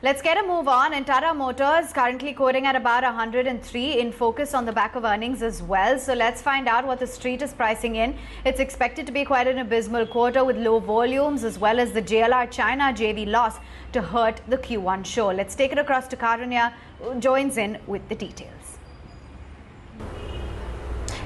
Let's get a move on. And Tata Motors currently quoting at about 103 in focus on the back of earnings as well. So let's find out what the street is pricing in. It's expected to be quite an abysmal quarter with low volumes as well as the JLR-China JV loss to hurt the Q1 show. Let's take it across to Karunya, who joins in with the details.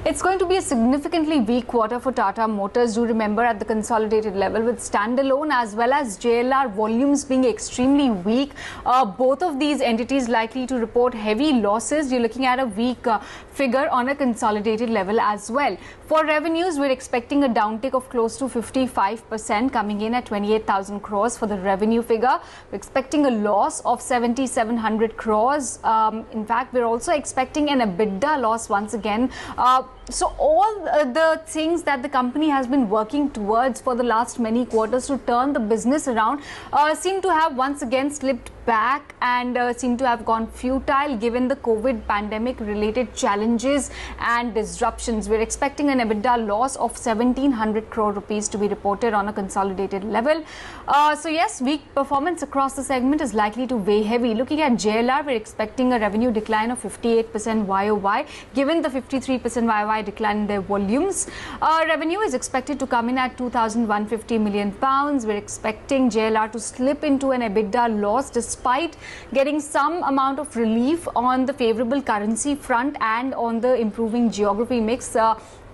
It's going to be a significantly weak quarter for Tata Motors. Do remember at the consolidated level with standalone as well as JLR volumes being extremely weak. Both of these entities likely to report heavy losses. You're looking at a weak figure on a consolidated level as well. For revenues, we're expecting a downtick of close to 55% coming in at 28,000 crores for the revenue figure. We're expecting a loss of 7,700 crores. In fact, we're also expecting an EBITDA loss once again. So all the things that the company has been working towards for the last many quarters to turn the business around seem to have once again slipped back and seem to have gone futile given the COVID pandemic related challenges and disruptions. We're expecting an EBITDA loss of 1,700 crore rupees to be reported on a consolidated level. So yes, weak performance across the segment is likely to weigh heavy. Looking at JLR, we're expecting a revenue decline of 58% YOY given the 53% YOY decline in their volumes. Revenue is expected to come in at 2,150 million pounds. We're expecting JLR to slip into an EBITDA loss despite getting some amount of relief on the favorable currency front and on the improving geography mix.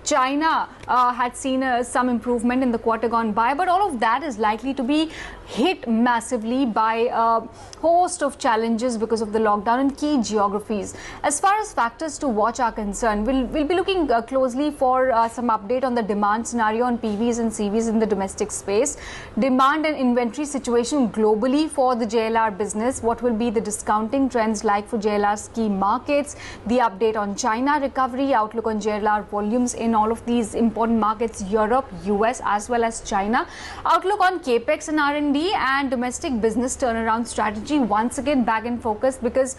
China had seen some improvement in the quarter gone by, but all of that is likely to be hit massively by a host of challenges because of the lockdown in key geographies. As far as factors to watch are concerned, we'll be looking closely for some update on the demand scenario on PVs and CVs in the domestic space, demand and inventory situation globally for the JLR business, what will be the discounting trends like for JLR's key markets, the update on China recovery, outlook on JLR volumes in all of these important markets, Europe, US as well as China, outlook on capex and R&D and domestic business turnaround strategy once again back in focus because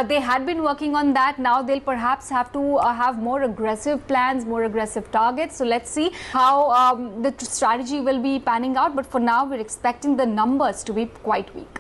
they had been working on that. Now they'll perhaps have to have more aggressive plans, more aggressive targets. So let's see how the strategy will be panning out, but for now we're expecting the numbers to be quite weak.